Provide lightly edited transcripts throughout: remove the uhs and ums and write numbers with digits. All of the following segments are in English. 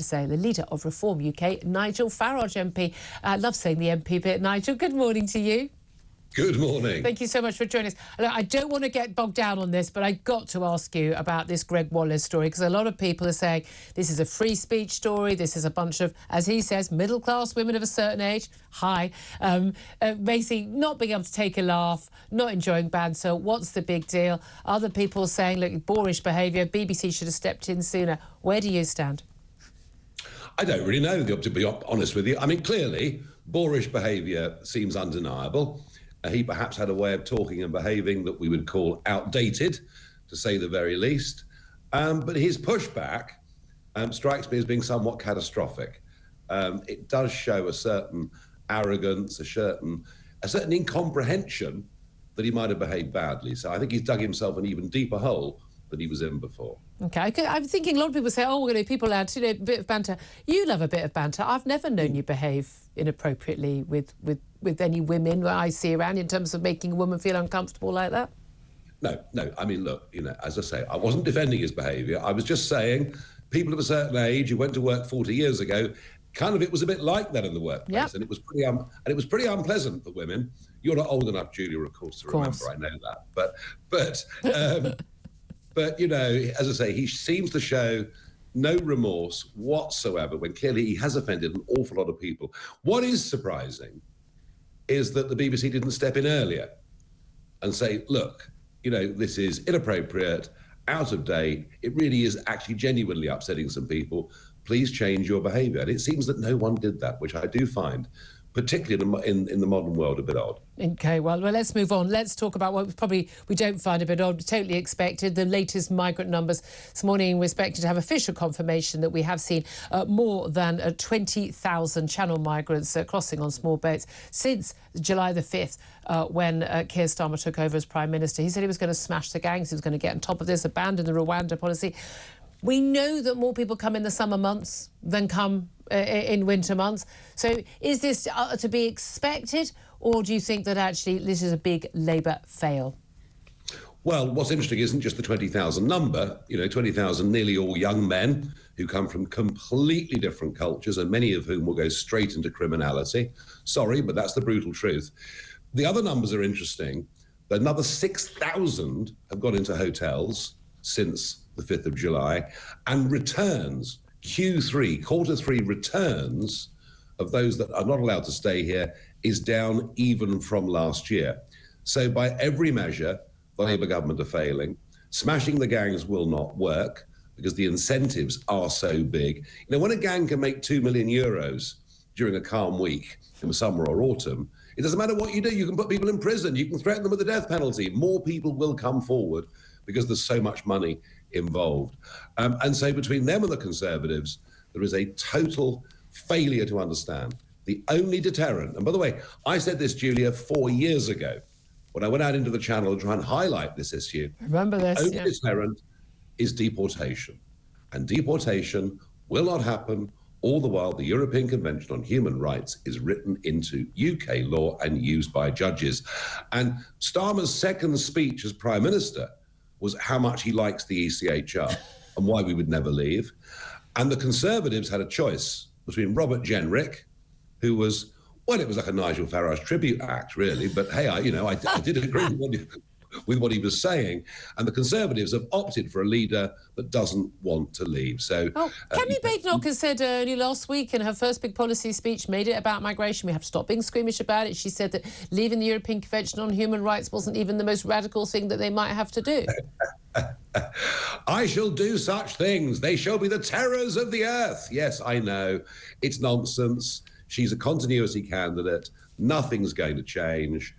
to say, the leader of Reform UK, Nigel Farage MP. I love saying the MP bit. Nigel, good morning to you. Good morning. Thank you so much for joining us. Look, I don't want to get bogged down on this, but I got to ask you about this Gregg Wallace story, because a lot of people are saying this is a free speech story. This is a bunch of, as he says, middle-class women of a certain age, basically not being able to take a laugh, not enjoying banter. What's the big deal? Other people saying, look, boorish behaviour, BBC should have stepped in sooner. Where do you stand? I don't really know, to be honest with you. I mean, clearly, boorish behaviour seems undeniable. He perhaps had a way of talking and behaving that we would call outdated, to say the very least. But his pushback strikes me as being somewhat catastrophic. It does show a certain arrogance, a certain incomprehension that he might have behaved badly. So I think he's dug himself an even deeper hole than he was in before. OK, I'm thinking a lot of people say, oh, people allowed a bit of banter. You love a bit of banter. I've never known you behave inappropriately with any women I see around in terms of making a woman feel uncomfortable like that. No. I mean, look, as I say, I wasn't defending his behaviour. I was just saying people of a certain age who went to work 40 years ago, it was a bit like that in the workplace. Yep. And it was pretty unpleasant for women. You're not old enough, Julia, of course, to remember. I know that. But, as I say, he seems to show no remorse whatsoever when clearly he has offended an awful lot of people. What is surprising is that the BBC didn't step in earlier and say, look, this is inappropriate, out of date. It really is actually genuinely upsetting some people. Please change your behaviour. And it seems that no one did that, which I do find, particularly in the modern world, a bit odd. OK, well, let's move on. Let's talk about what we don't find a bit odd, totally expected. The latest migrant numbers this morning. We're expected to have official confirmation that we have seen more than 20,000 Channel migrants crossing on small boats since July the 5th, when Keir Starmer took over as Prime Minister. He said he was going to smash the gangs, he was going to get on top of this, abandon the Rwanda policy. We know that more people come in the summer months than come in winter months. So is this to be expected, or do you think that actually this is a big Labour fail? Well, what's interesting isn't just the 20,000 number, 20,000 nearly all young men who come from completely different cultures, and many of whom will go straight into criminality. Sorry, but that's the brutal truth. The other numbers are interesting. Another 6,000 have gone into hotels since the 5th of July, and returns, quarter three returns of those that are not allowed to stay here is down even from last year. So by every measure, the Labour government are failing. Smashing the gangs will not work because the incentives are so big. When a gang can make €2 million during a calm week in the summer or autumn, it doesn't matter what you do. You can put people in prison. You can threaten them with the death penalty. More people will come forward because there's so much money involved. And so between them and the Conservatives, there is a total failure to understand. The only deterrent, and by the way, I said this, Julia, 4 years ago, when I went out into the Channel to try and highlight this issue. Remember this, the only deterrent is deportation. And deportation will not happen all the while the European Convention on Human Rights is written into UK law and used by judges. And Starmer's second speech as Prime Minister was how much he likes the ECHR and why we would never leave. And the Conservatives had a choice between Robert Jenrick, who was, well, it was like a Nigel Farage tribute act, really. But hey, I did agree with what he was saying. And the Conservatives have opted for a leader that doesn't want to leave. So, Kemi Badenoch has said only last week in her first big policy speech, made it about migration. We have to stop being squeamish about it. She said that leaving the European Convention on Human Rights wasn't even the most radical thing that they might have to do. I shall do such things. They shall be the terrors of the earth. Yes, I know. It's nonsense. She's a continuity candidate. Nothing's going to change.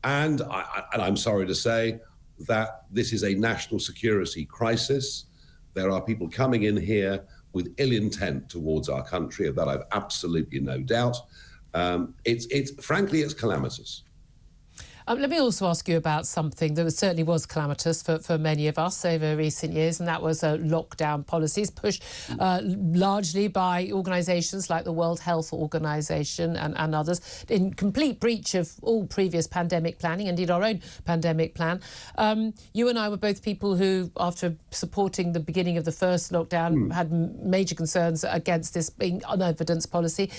And I'm sorry to say that this is a national security crisis. There are people coming in here with ill intent towards our country. Of that, I've absolutely no doubt. Frankly, it's calamitous. Let me also ask you about something that certainly was calamitous for many of us over recent years, and that was lockdown policies pushed largely by organisations like the World Health Organization and others, in complete breach of all previous pandemic planning, indeed our own pandemic plan. You and I were both people who, after supporting the beginning of the first lockdown, had major concerns against this being an evidence policy.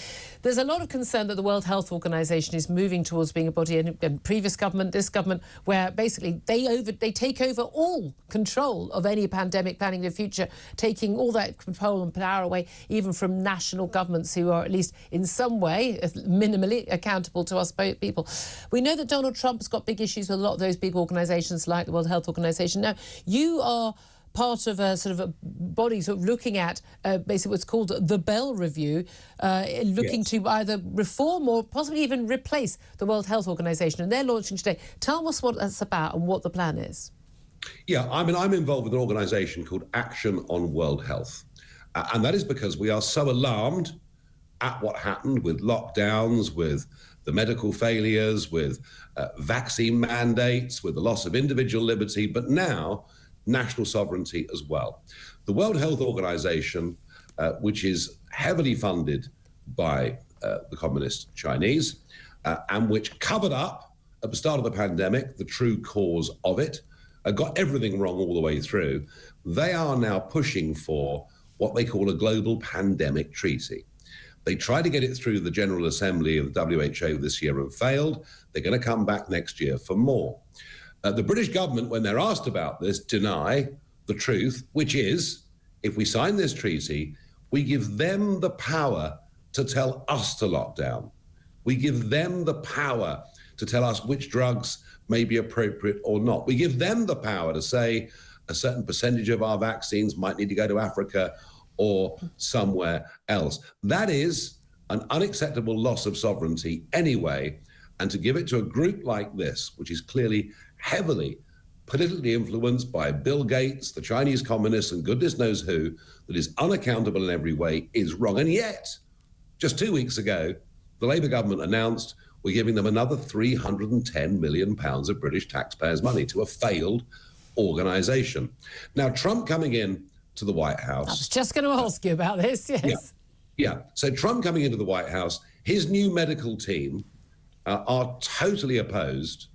There's a lot of concern that the World Health Organization is moving towards being a body, and previous government, this government, where basically they take over all control of any pandemic planning in the future, taking all that control and power away, even from national governments who are at least in some way minimally accountable to us people. We know that Donald Trump has got big issues with a lot of those big organisations like the World Health Organization. Now, you are part of a sort of a body sort of looking at basically what's called the Bell Review, looking to either reform or possibly even replace the World Health Organization. And they're launching today. Tell us what that's about and what the plan is. Yeah, I mean, I'm involved with an organisation called Action on World Health. And that is because we are so alarmed at what happened with lockdowns, with the medical failures, with vaccine mandates, with the loss of individual liberty, but now national sovereignty as well. The World Health Organization, which is heavily funded by the communist Chinese, and which covered up at the start of the pandemic the true cause of it, got everything wrong all the way through. They are now pushing for what they call a global pandemic treaty. They tried to get it through the General Assembly of the WHO this year and failed. They're going to come back next year for more. The British government, when they're asked about this, deny the truth, which is, if we sign this treaty, we give them the power to tell us to lock down. We give them the power to tell us which drugs may be appropriate or not. We give them the power to say a certain percentage of our vaccines might need to go to Africa or somewhere else. That is an unacceptable loss of sovereignty anyway, and to give it to a group like this, which is clearly heavily politically influenced by Bill Gates, the Chinese communists, and goodness knows who, that is unaccountable in every way, is wrong. And yet, just 2 weeks ago, the Labour government announced we're giving them another £310 million of British taxpayers' money to a failed organisation. Now, Trump coming in to the White House... I was just going to ask you about this, yes. Yeah. So Trump coming into the White House, his new medical team are totally opposed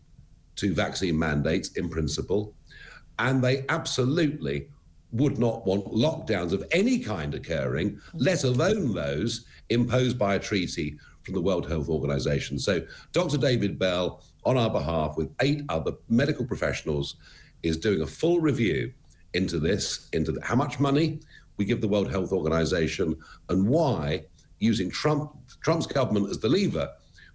to vaccine mandates in principle, and they absolutely would not want lockdowns of any kind occurring, let alone those imposed by a treaty from the World Health Organization. So Dr. David Bell, on our behalf, with 8 other medical professionals, is doing a full review into this, how much money we give the World Health Organization, and why, using Trump's government as the lever,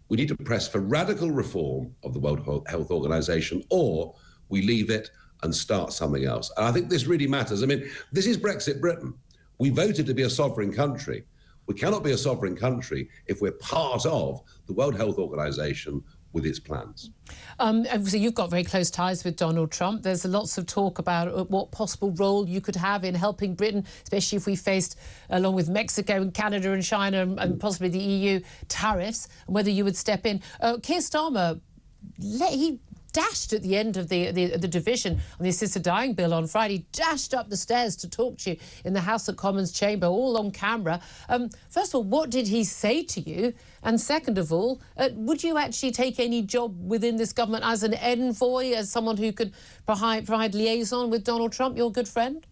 we need to press for radical reform of the World Health Organization, or we leave it and start something else. And I think this really matters. I mean, this is Brexit Britain. We voted to be a sovereign country. We cannot be a sovereign country if we're part of the World Health Organization with its plans. Obviously, you've got very close ties with Donald Trump. There's lots of talk about what possible role you could have in helping Britain, especially if we faced, along with Mexico and Canada and China and possibly the EU, tariffs, and whether you would step in. Keir Starmer, he dashed at the end of the division on the assisted dying bill on Friday, dashed up the stairs to talk to you in the House of Commons chamber, all on camera. First of all, what did he say to you? And second of all, would you actually take any job within this government as an envoy, as someone who could provide liaison with Donald Trump, your good friend?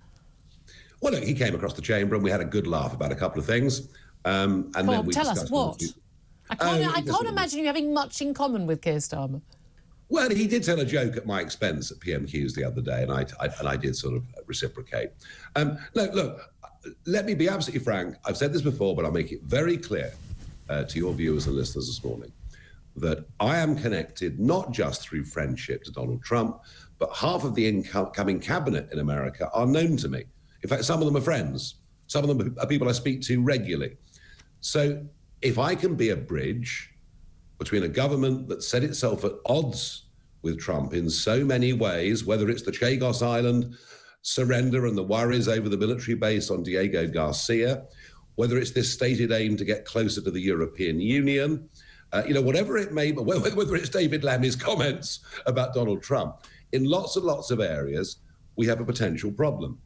Well, look, he came across the chamber and we had a good laugh about a couple of things. And Come then on, tell us what. I can't imagine you having much in common with Keir Starmer. Well, he did tell a joke at my expense at PMQs the other day, and I did sort of reciprocate. No, look, let me be absolutely frank. I've said this before, but I'll make it very clear to your viewers and listeners this morning that I am connected not just through friendship to Donald Trump, but half of the incoming cabinet in America are known to me. In fact, some of them are friends. Some of them are people I speak to regularly. So if I can be a bridge between a government that set itself at odds with Trump in so many ways, whether it's the Chagos Island surrender and the worries over the military base on Diego Garcia, whether it's this stated aim to get closer to the European Union, Whatever it may be, whether it's David Lammy's comments about Donald Trump, in lots and lots of areas, we have a potential problem.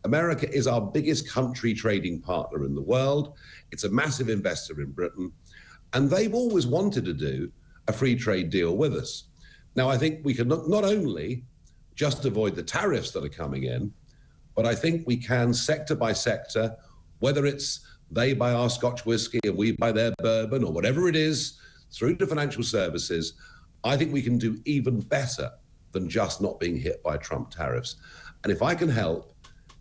America is our biggest country trading partner in the world. It's a massive investor in Britain, and they've always wanted to do a free trade deal with us. Now, I think we can not only just avoid the tariffs that are coming in, but I think we can, sector by sector, whether it's they buy our Scotch whiskey and we buy their bourbon or whatever it is, through to financial services, I think we can do even better than just not being hit by Trump tariffs. And if I can help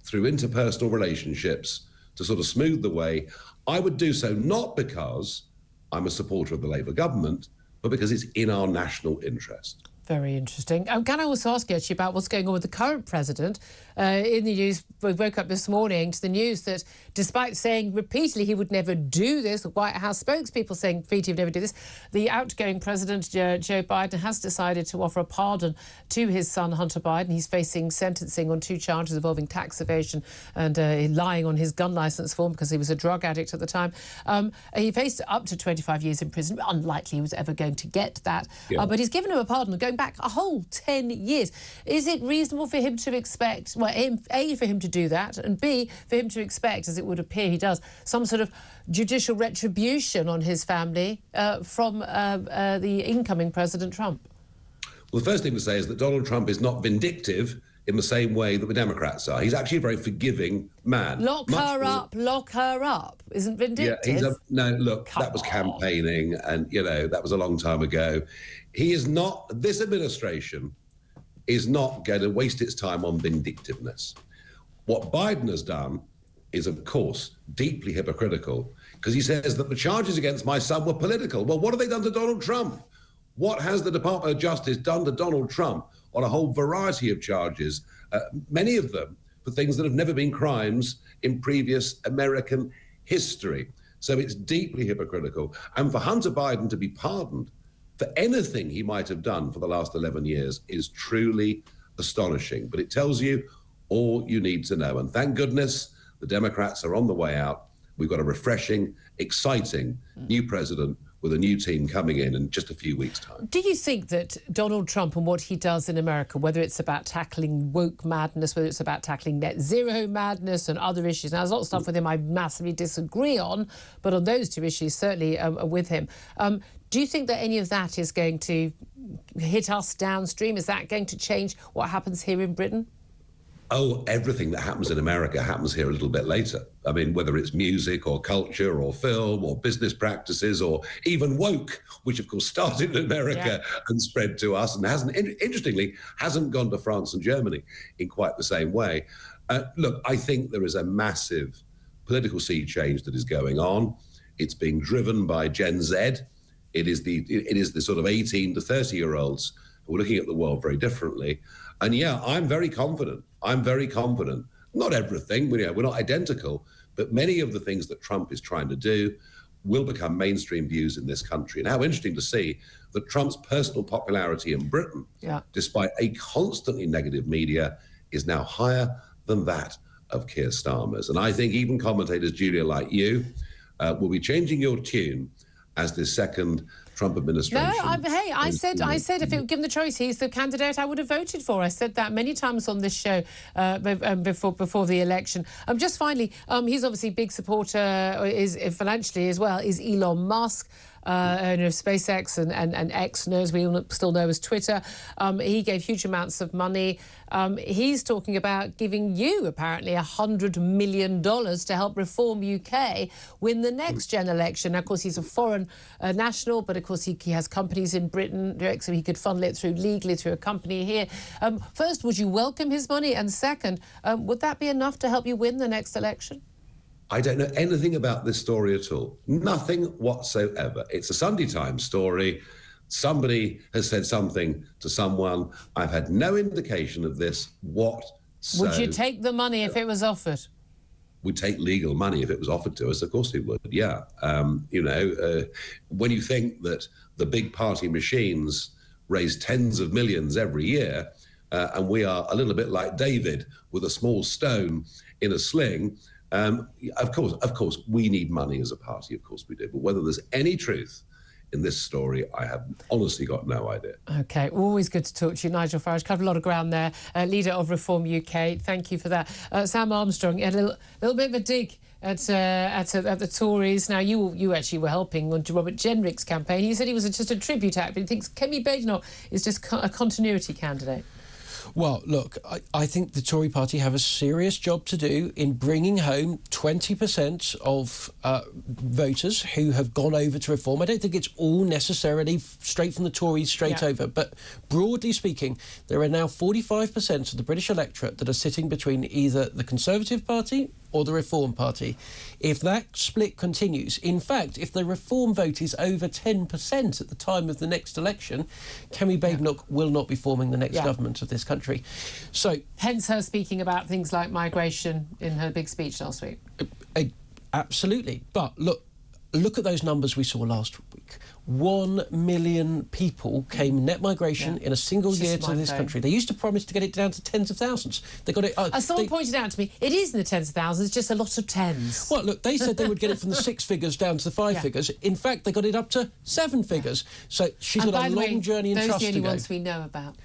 through interpersonal relationships to sort of smooth the way, I would do so not because I'm a supporter of the Labour government, but because it's in our national interest. Very interesting. Can I also ask you actually about what's going on with the current president? In the news, we woke up this morning to the news that despite saying repeatedly he would never do this, the White House spokespeople saying repeatedly he would never do this, the outgoing president, Joe Biden, has decided to offer a pardon to his son, Hunter Biden. He's facing sentencing on 2 charges involving tax evasion and lying on his gun licence form because he was a drug addict at the time. He faced up to 25 years in prison. Unlikely he was ever going to get that. Yeah. But he's given him a pardon going back a whole 10 years. Is it reasonable for him to expect, well, A, for him to do that, and B, for him to expect, as it would appear he does, some sort of judicial retribution on his family from the incoming President Trump? Well, the first thing to say is that Donald Trump is not vindictive in the same way that the Democrats are. He's actually a very forgiving man. Lock her up. Isn't vindictive? Yeah, that was campaigning, and, that was a long time ago. He is not, this administration is not going to waste its time on vindictiveness. What Biden has done is, of course, deeply hypocritical, because he says that the charges against my son were political. Well, what have they done to Donald Trump? What has the Department of Justice done to Donald Trump on a whole variety of charges, many of them for things that have never been crimes in previous American history? So it's deeply hypocritical. And for Hunter Biden to be pardoned for anything he might have done for the last 11 years is truly astonishing. But it tells you all you need to know. And thank goodness the Democrats are on the way out. We've got a refreshing, exciting new president with a new team coming in just a few weeks' time. Do you think that Donald Trump and what he does in America, whether it's about tackling woke madness, whether it's about tackling net zero madness and other issues, now there's a lot of stuff with him I massively disagree on, but on those 2 issues, certainly with him. Do you think that any of that is going to hit us downstream? Is that going to change what happens here in Britain? Oh, everything that happens in America happens here a little bit later. I mean, whether it's music or culture or film or business practices or even woke, which of course started in America and spread to us and interestingly, hasn't gone to France and Germany in quite the same way. Look, I think there is a massive political sea change that is going on. It's being driven by Gen Z. It is the sort of 18 to 30-year-olds who are looking at the world very differently. And yeah, I'm very confident. Not everything, we're not identical, but many of the things that Trump is trying to do will become mainstream views in this country. And how interesting to see that Trump's personal popularity in Britain, despite a constantly negative media, is now higher than that of Keir Starmer's. And I think even commentators, Julia, like you, will be changing your tune as this second Trump administration. No, I said if it were given the choice, he's the candidate I would have voted for. I said that many times on this show before the election. Just finally, he's obviously a big supporter, is financially as well, is Elon Musk. Owner of SpaceX and X, as we still know as Twitter. He gave huge amounts of money. He's talking about giving you, apparently, $100 million to help Reform UK win the next gen election. Now, of course, he's a foreign national, but of course he has companies in Britain, so he could funnel it legally through a company here. First, would you welcome his money? And second, would that be enough to help you win the next election? I don't know anything about this story at all. Nothing whatsoever. It's a Sunday Times story. Somebody has said something to someone. I've had no indication of this whatsoever. Would you take the money if it was offered? We'd take legal money if it was offered to us. Of course we would, yeah. When you think that the big party machines raise tens of millions every year, and we are a little bit like David with a small stone in a sling, of course, we need money as a party, of course we do. But whether there's any truth in this story, I have honestly got no idea. OK, always good to talk to you. Nigel Farage, covered a lot of ground there, leader of Reform UK. Thank you for that. Sam Armstrong, you had a little bit of a dig at the Tories. Now, you actually were helping on Robert Jenrick's campaign. He said he was just a tribute act, but he thinks Kemi Badenoch is just a continuity candidate. Well, look, I think the Tory party have a serious job to do in bringing home 20% of voters who have gone over to Reform. I don't think it's all necessarily straight from the Tories straight over, but broadly speaking, there are now 45% of the British electorate that are sitting between either the Conservative Party or the Reform Party. If that split continues, in fact, if the Reform vote is over 10% at the time of the next election, Kemi Badenoch will not be forming the next government of this country. So, hence her speaking about things like migration in her big speech last week. Absolutely. But look at those numbers we saw last week. 1 million people came net migration in a single year to this country. They used to promise to get it down to tens of thousands. They got it. As someone pointed out to me, it is in the tens of thousands, just a lot of tens. Well, look, they said they would get it from the 6 figures down to the 5 figures. In fact, they got it up to 7 figures. So she's got a long journey and trust to go. Those are the only ones we know about.